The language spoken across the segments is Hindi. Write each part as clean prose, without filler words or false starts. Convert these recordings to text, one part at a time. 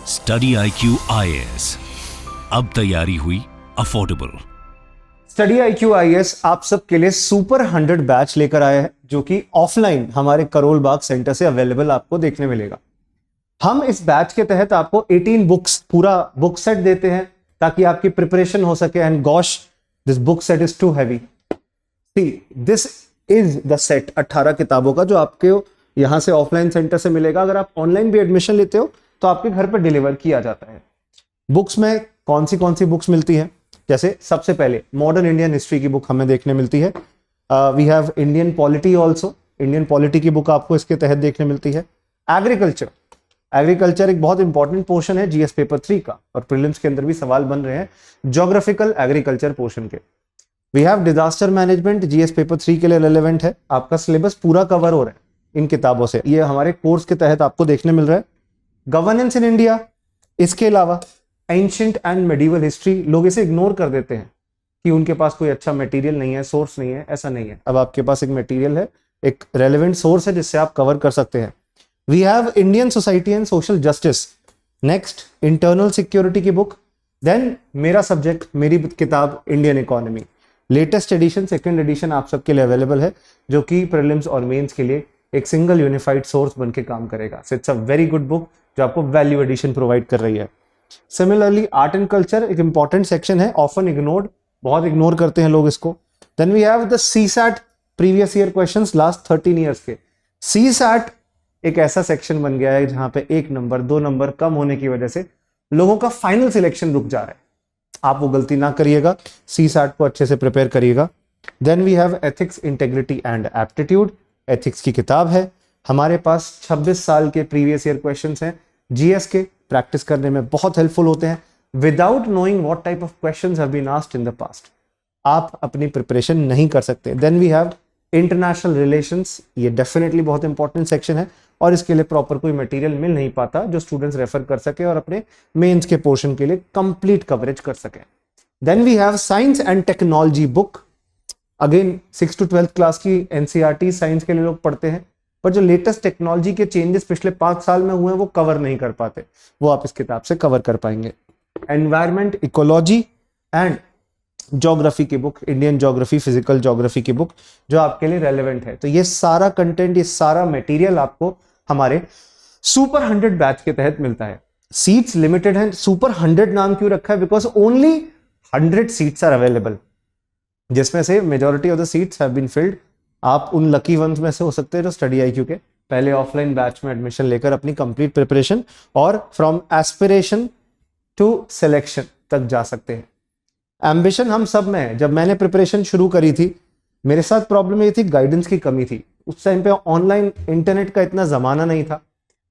स्टडी IQ IAS, अब तैयारी हुई अफोर्डेबल। स्टडी IQ IAS आप सबके लिए सुपर 100 बैच लेकर आया है, जो कि ऑफलाइन हमारे करोल बाग सेंटर से अवेलेबल आपको देखने मिलेगा। हम इस बैच के तहत आपको 18 बुक्स पूरा बुक सेट देते हैं ताकि आपकी प्रिपरेशन हो सके। And gosh, this book set is too heavy. See, this is the set 18 किताबों का जो आपके यहां से ऑफलाइन सेंटर से मिलेगा। अगर आप ऑनलाइन भी एडमिशन लेते हो तो आपके घर पर डिलीवर किया जाता है। बुक्स में कौन सी बुक्स मिलती हैं? जैसे सबसे पहले मॉडर्न इंडियन हिस्ट्री की बुक हमें देखने मिलती है। We have Indian polity also, Indian polity की बुक आपको इसके तहत देखने मिलती है। एग्रीकल्चर एक बहुत इंपॉर्टेंट पोर्शन है जीएस पेपर 3 का, और प्रीलिम्स के अंदर भी सवाल बन रहे हैं ज्योग्राफिकल एग्रीकल्चर पोर्शन के। We have disaster management, GS paper 3 के लिए रेलेवेंट है। आपका सिलेबस पूरा कवर हो रहा है इन किताबों से, ये हमारे कोर्स के तहत आपको देखने मिल रहा है। गवर्नेंस इन इंडिया, इसके अलावा एंशिएंट एंड मेडिवल हिस्ट्री, लोग इसे इग्नोर कर देते हैं कि उनके पास कोई अच्छा मटेरियल नहीं है, सोर्स नहीं है। ऐसा नहीं है, अब आपके पास एक मटेरियल है, एक रेलेवेंट सोर्स है जिससे आप कवर कर सकते हैं। We have Indian society and social justice. Next, internal security की बुक। देन मेरा सब्जेक्ट, मेरी किताब Indian economy, latest edition, second edition आप सबके लिए अवेलेबल है, जो कि प्रीलिम्स और मेंस के लिए एक सिंगल यूनिफाइड सोर्स बन के काम करेगा। So it's a very good book जो आपको वैल्यू एडिशन प्रोवाइड कर रही है। सिमिलरली आर्ट एंड कल्चर एक इंपॉर्टेंट सेक्शन है, ऑफन इग्नोर्ड, बहुत इग्नोर करते हैं लोग इसको। Then we have the CSAT previous year questions last 13 years के। सीसैट एक ऐसा सेक्शन बन गया है जहां पे 1 नंबर 2 नंबर कम होने की वजह से लोगों का फाइनल सिलेक्शन रुक जा रहा है। आप वो गलती ना करिएगा, सीसैट को अच्छे से प्रिपेयर करिएगा। Then we have ethics, integrity and aptitude, ethics की किताब है। हमारे पास 26 साल के प्रीवियस ईयर क्वेश्चंस हैं जीएस के, प्रैक्टिस करने में बहुत हेल्पफुल होते हैं। Without knowing what type of questions have been asked in the past आप अपनी प्रिपरेशन नहीं कर सकते। Then we have international relations, ये डेफिनेटली बहुत इंपॉर्टेंट सेक्शन है, और इसके लिए प्रॉपर कोई मटेरियल मिल नहीं पाता जो स्टूडेंट्स रेफर कर सके और अपने मेंस के पोर्शन के लिए कंप्लीट कवरेज कर सके। Then we have science and technology book. Again 6 to 12th class की एनसीईआरटी साइंस के लिए लोग पढ़ते हैं, पर जो लेटेस्ट टेक्नोलॉजी के चेंजेस पिछले 5 साल में हुए हैं वो कवर नहीं कर पाते, वो आप इस किताब से कवर कर पाएंगे। एनवायरमेंट, इकोलॉजी एंड ज्योग्राफी की book, Indian geography, physical geography की बुक जो आपके लिए रेलेवेंट है। तो ये सारा कंटेंट, ये सारा मटेरियल आपको हमारे सुपर 100 बैच के तहत मिलता है। सीट्स लिमिटेड हैं। सुपर 100 नाम क्यों रखा है? Because only 100 seats are available, जिसमें से majority of the seats have been filled. आप उन लकी वंस में से हो सकते हैं जो स्टडी IQ के पहले ऑफलाइन बैच में एडमिशन लेकर अपनी कंप्लीट प्रिपरेशन और फ्रॉम एस्पिरेशन टू सिलेक्शन तक जा सकते हैं। एम्बिशन हम सब में है। जब मैंने प्रिपरेशन शुरू करी थी, मेरे साथ प्रॉब्लम ये थी, गाइडेंस की कमी थी। उस टाइम पे ऑनलाइन इंटरनेट का इतना जमाना नहीं था।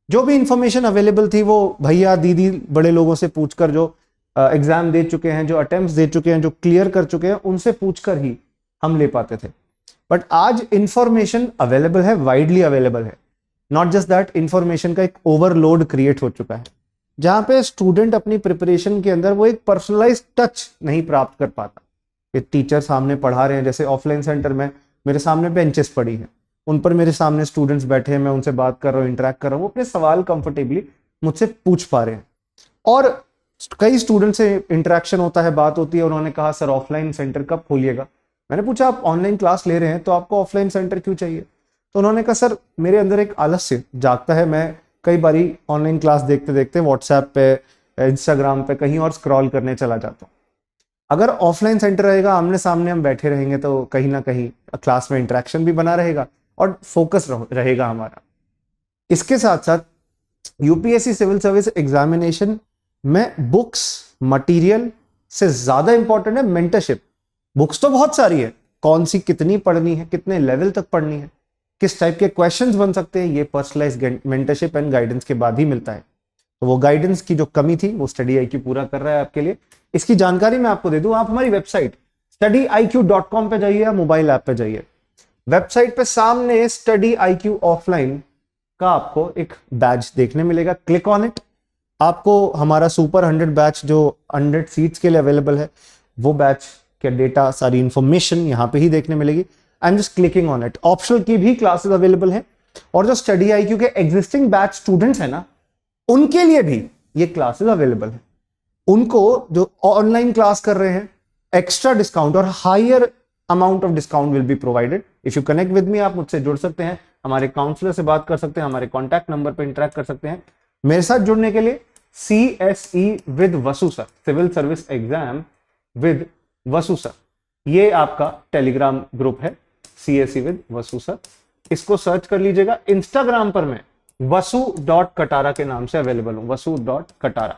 जो भी इंफॉर्मेशन अवेलेबल थी वो भैया दीदी बड़े लोगों से पूछकर, जो एग्जाम दे चुके हैं, जो अटेम्प्ट्स दे चुके हैं, जो क्लियर कर चुके हैं, उनसे पूछकर ही हम ले पाते थे। बट आज इंफॉर्मेशन अवेलेबल है, वाइडली अवेलेबल है। नॉट जस्ट दैट, इंफॉर्मेशन का एक ओवरलोड क्रिएट हो चुका है, जहां पे स्टूडेंट अपनी प्रिपरेशन के अंदर वो एक पर्सनलाइज्ड टच नहीं प्राप्त कर पाता। एक टीचर सामने पढ़ा रहे हैं, जैसे ऑफलाइन सेंटर में मेरे सामने बेंचेस पड़ी हैं, उन पर मेरे सामने स्टूडेंट्स बैठे हैं, मैं उनसे बात कर रहा हूँ, इंटरेक्ट कर रहा हूँ, वो अपने सवाल कंफर्टेबली मुझसे पूछ पा रहे हैं। और कई स्टूडेंट से इंटरेक्शन होता है, बात होती है, उन्होंने कहा सर ऑफलाइन सेंटर कब खोलिएगा? मैंने पूछा आप ऑनलाइन क्लास ले रहे हैं तो आपको ऑफलाइन सेंटर क्यों चाहिए? तो उन्होंने कहा सर मेरे अंदर एक आलस्य जागता है, मैं कई बारी ऑनलाइन क्लास देखते देखते व्हाट्सएप पे, इंस्टाग्राम पे कहीं और स्क्रॉल करने चला जाता हूँ। अगर ऑफलाइन सेंटर रहेगा, आमने सामने हम बैठे रहेंगे, तो कहीं ना कहीं क्लास में इंटरेक्शन भी बना रहेगा और फोकस रहेगा हमारा। इसके साथ साथ यूपीएससी सिविल सर्विस एग्जामिनेशन में बुक्स मटेरियल से ज्यादा इंपॉर्टेंट है मेंटरशिप। बुक्स तो बहुत सारी है, कौन सी कितनी पढ़नी है, कितने लेवल तक पढ़नी है, किस टाइप के क्वेश्चंस बन सकते हैं, ये पर्सनलाइज्ड मेंटरशिप एंड गाइडेंस के बाद ही मिलता है। तो वो गाइडेंस की जो कमी थी वो स्टडी IQ पूरा कर रहा है आपके लिए। इसकी जानकारी मैं आपको दे दूं, आप हमारी वेबसाइट studiiq.com पे जाइए या मोबाइल ऐप पे जाइए। वेबसाइट पे सामने स्टडी IQ ऑफलाइन का आपको एक बैच देखने मिलेगा, क्लिक ऑन इट। आपको हमारा सुपर 100 बैच जो 100 सीट्स के लिए अवेलेबल है, वो बैच के डेटा, सारी इंफॉर्मेशन यहाँ पे ही देखने मिलेगी। I am just clicking on it. Optional की भी क्लासेस अवेलेबल हैं, और जो स्टडी IQ के एग्जिस्टिंग बैच स्टूडेंट्स हैं ना, उनके लिए भी ये क्लासेस अवेलेबल है। उनको जो ऑनलाइन क्लास कर रहे हैं, एक्स्ट्रा डिस्काउंट और higher amount of discount will be provided. If you connect with me, आप मुझसे जुड़ सकते हैं, हमारे काउंसलर से बात कर सकते हैं, हमारे कॉन्टैक्ट नंबर पर इंटरेक्ट कर सकते हैं। मेरे साथ जुड़ने के लिए CSE with Vasu sir, civil service exam with Vasu sir, ये आपका टेलीग्राम ग्रुप है, CSE विद वसु सर। इसको सर्च कर लीजिएगा। इंस्टाग्राम पर मैं vasu.katara के नाम से अवेलेबल हूं, vasu.katara,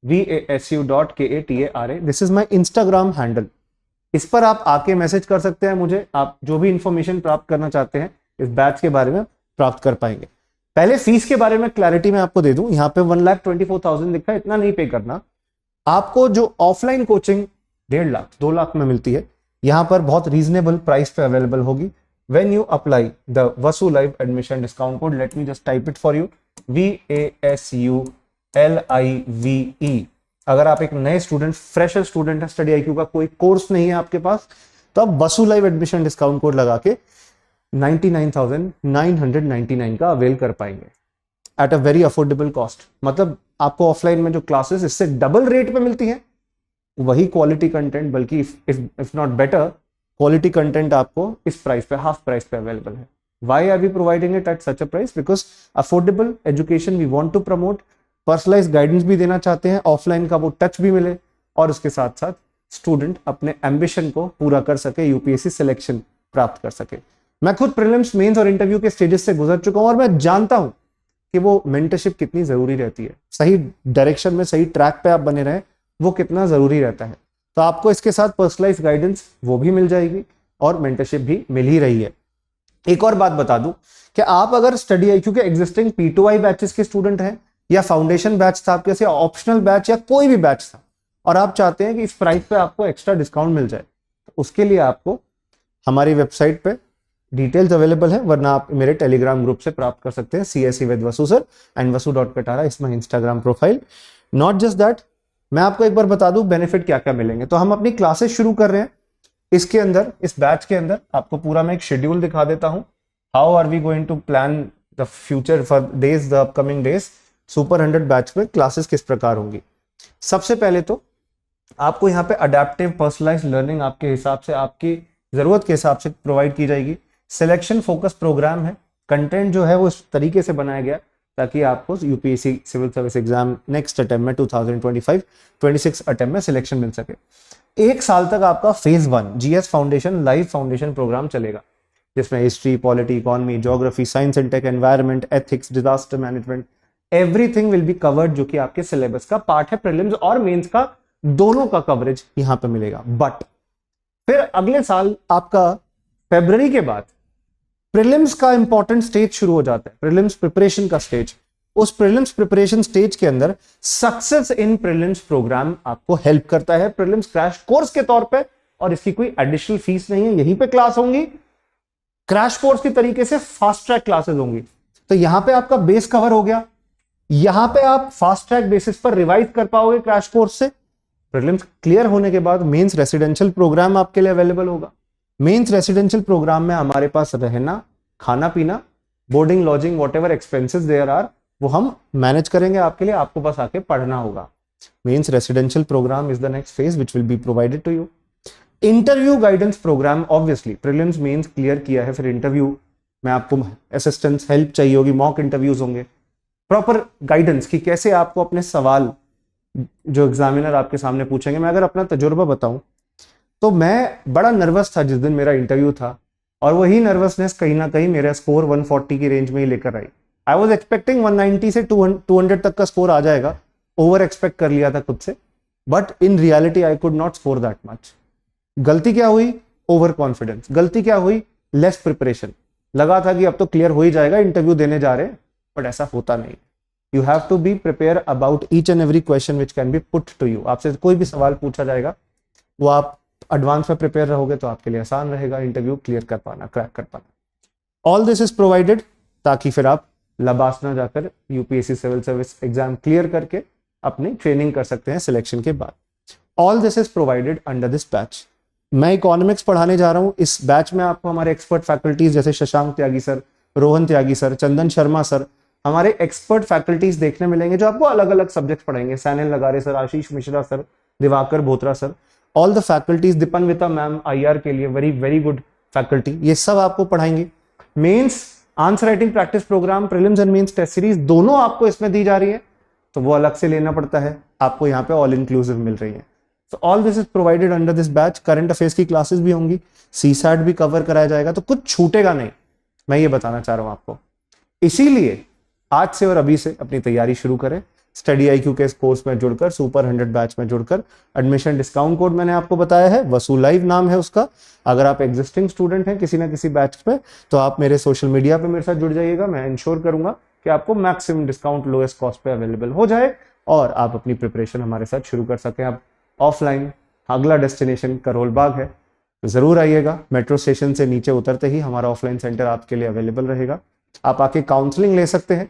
vasu.katara। This is my Instagram handle. इस पर आप आके मैसेज कर सकते हैं मुझे, आप जो भी इंफॉर्मेशन प्राप्त करना चाहते हैं इस बैच के बारे में प्राप्त कर पाएंगे। पहले फीस के बारे में क्लैरिटी मैं आपको दे दूं। यहाँ पे 1,24,000 लिखा है, इतना नहीं पे करना। आपको जो ऑफलाइन कोचिंग 1.5 लाख 2 लाख में मिलती है, यहाँ पर बहुत रीजनेबल प्राइस पे अवेलेबल होगी। When you apply the Vasu Live admission discount code, let me just type it for you, VASULIVE। अगर आप एक नए स्टूडेंट, फ्रेशर स्टूडेंट है, स्टडी IQ का कोई कोर्स नहीं है आपके पास, तो आप वसु लाइव एडमिशन डिस्काउंट कोड लगा के 99,999 का अवेल कर पाएंगे at a very affordable cost. मतलब आपको ऑफलाइन में जो क्लासेस इससे डबल रेट पे मिलती हैं, वही क्वालिटी कंटेंट, बल्कि if not better quality content आपको इस प्राइस पे, हाफ प्राइस पे अवेलेबल है। Why are we providing it at such a price? Because affordable education we want to promote, personalise guidance भी देना चाहते हैं, ऑफलाइन का वो टच भी मिले, और उसके साथ साथ स्टूडेंट अपने एम्बिशन को पूरा कर सके, यूपीएससी सिलेक्शन प्राप्त कर सके। मैं खुद प्रीलिम्स, मेंस और इंटरव्यू के स्टेजेस से गुजर चुका हूं और मैं जानता हूं कि वो मेंटरशिप कितनी जरूरी रहती है। सही डायरेक्शन में, सही ट्रैक पे आप बने रहें, वो कितना जरूरी रहता है। तो आपको इसके साथ पर्सनलाइज गाइडेंस वो भी मिल जाएगी और मेंटरशिप भी मिल ही रही है। एक और बात बता दूं कि आप अगर स्टडी IQ के एग्जिस्टिंग P2I बैचेस के स्टूडेंट हैं, या फाउंडेशन बैच था आपके, या ऑप्शनल बैच, या कोई भी बैच था, और आप चाहते हैं कि इस प्राइस पे आपको एक्स्ट्रा डिस्काउंट मिल जाए, तो उसके लिए आपको हमारी वेबसाइट पे डिटेल्स अवेलेबल है, वरना आप मेरे टेलीग्राम ग्रुप से प्राप्त कर सकते हैं। CSE with Vasu sir and vasu.katara is my Instagram profile। Not just that, मैं आपको एक बार बता दूं बेनिफिट क्या क्या मिलेंगे। तो हम अपनी क्लासेस शुरू कर रहे हैं। इसके अंदर, इस बैच के अंदर आपको पूरा मैं एक शेड्यूल दिखा देता हूं। How are we going to plan the future for days, the upcoming days. Super 100 batch में क्लासेस किस प्रकार होंगी। सबसे पहले तो आपको यहाँ पे अडेप्टिव पर्सनलाइज्ड लर्निंग आपके हिसाब से, आपकी जरूरत के हिसाब से प्रोवाइड की जाएगी। सिलेक्शन फोकस प्रोग्राम है, कंटेंट जो है वो इस तरीके से बनाया गया ताकि आपको UPSC civil service exam next attempt में 2025-26 अटेम्प्ट में सिलेक्शन मिल सके। 1 साल तक आपका phase 1 GS foundation live foundation programme चलेगा, जिसमें history, polity, economy, geography, science and tech, environment, ethics, disaster management, everything will be covered, जो कि आपके सिलेबस का पार्ट है। प्रीलिम्स और मेंस का दोनों का कवरेज यहां पे मिलेगा। बट फिर अगले साल आपका फरवरी के बाद प्रीलिम्स का इंपॉर्टेंट स्टेज शुरू हो जाता है, प्रीलिम्स प्रिपरेशन का स्टेज। उस प्रीलिम्स प्रिपरेशन स्टेज के अंदर सक्सेस इन प्रीलिम्स प्रोग्राम आपको हेल्प करता है प्रीलिम्स क्रैश कोर्स के तौर पे, और इसकी कोई एडिशनल फीस नहीं है। यहीं पे क्लास होंगी, क्रैश कोर्स की तरीके से फास्ट ट्रैक क्लासेस होंगी। तो यहां पे आपका बेस कवर हो गया, यहां पे आप फास्ट ट्रैक बेसिस पर रिवाइज कर पाओगे क्रैश कोर्स से। प्रीलिम्स क्लियर होने के बाद मेंस रेसिडेंशियल प्रोग्राम आपके लिए अवेलेबल होगा। मेंस रेसिडेंशियल प्रोग्राम में हमारे पास रहना, खाना पीना, boarding, lodging, whatever expenses there are, वो हम मैनेज करेंगे आपके लिए। आपको बस आके पढ़ना होगा। Mains residential programme is the next phase which will be provided to you. Interview guidance programme, obviously prelims mains clear किया है, फिर इंटरव्यू में आपको असिस्टेंस, हेल्प चाहिए होगी, मॉक इंटरव्यूज होंगे, प्रॉपर गाइडेंस कि कैसे आपको अपने सवाल जो एग्जामिनर आपके सामने पूछेंगे। मैं अगर अपना तजुर्बा बताऊं तो मैं बड़ा नर्वस था जिस दिन मेरा इंटरव्यू था, और वही नर्वसनेस कहीं ना कहीं मेरा स्कोर 140 की रेंज में ही लेकर आई। आई वॉज एक्सपेक्टिंग 190 से 200 तक का स्कोर आ जाएगा, ओवर एक्सपेक्ट कर लिया था खुद से, but in reality I could not score that much. गलती क्या हुई? Over confidence. गलती क्या हुई? Less preparation. लगा था कि अब तो क्लियर हो ही जाएगा, इंटरव्यू देने जा रहे हैं, बट ऐसा होता नहीं। You have to be prepare about each and every question which can be put to you. आपसे कोई भी सवाल पूछा जाएगा, वो आप एडवांस में प्रिपेयर रहोगे तो आपके लिए आसान रहेगा इंटरव्यू क्लियर कर पाना, क्रैक कर पाना। ऑल दिस इज प्रोवाइडेड ताकि फिर आप लबासना जाकर UPSC civil service exam clear करके अपनी ट्रेनिंग कर सकते हैं सिलेक्शन के बाद। All this is provided under this batch. मैं इकोनॉमिक्स पढ़ाने जा रहा हूँ। इस बैच में आपको हमारे एक्सपर्ट फैकल्टीज जैसे Shashank Tyagi sir, Rohan Tyagi sir, Chandan Sharma sir, हमारे एक्सपर्ट फैकल्टीज देखने मिलेंगे जो आपको अलग अलग सब्जेक्ट पढ़ाएंगे। Sanil Lagare sir, Ashish Mishra sir, Diwakar Botra sir, all the faculties, Dipanwita ma'am IR के लिए वेरी वेरी गुड फैकल्टी, ये सब आपको पढ़ाएंगे। Mains answer writing practice programme, prelims and mains test series दोनों आपको इसमें दी जा रही है, तो वो अलग से लेना पड़ता है, आपको यहाँ पे ऑल इंक्लूसिव मिल रही है। तो all this is provided under this batch. Current affairs की क्लासेस भी होंगी, सीसैट भी कवर कराया जाएगा, तो कुछ छूटेगा नहीं, मैं ये बताना चाह रहा हूं आपको। इसीलिए आज से और अभी से अपनी तैयारी शुरू करें। स्टडी IQ के इस कोर्स में जुड़कर, सुपर 100 बैच में जुड़कर, एडमिशन डिस्काउंट कोड मैंने आपको बताया है, वसूलाइव नाम है उसका। अगर आप एग्जिस्टिंग स्टूडेंट हैं किसी ना किसी बैच पे, तो आप मेरे सोशल मीडिया पे मेरे साथ जुड़ जाइएगा। मैं इंश्योर करूंगा कि आपको मैक्सिमम डिस्काउंट लोएस्ट कॉस्ट पे अवेलेबल हो जाए और आप अपनी प्रिपरेशन हमारे साथ शुरू कर सकें। आप ऑफलाइन, अगला डेस्टिनेशन करोल बाग है, जरूर आइएगा। मेट्रो स्टेशन से नीचे उतरते ही हमारा ऑफलाइन सेंटर आपके लिए अवेलेबल रहेगा। आप आके काउंसलिंग ले सकते हैं,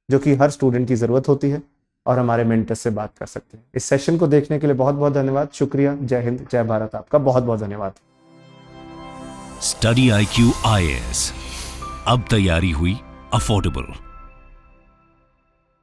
जो कि हर स्टूडेंट की जरूरत होती है, और हमारे मेंटर से बात कर सकते हैं। इस सेशन को देखने के लिए बहुत बहुत धन्यवाद, शुक्रिया। जय हिंद, जय भारत, आपका बहुत बहुत धन्यवाद। स्टडी IQ IAS, अब तैयारी हुई अफोर्डेबल।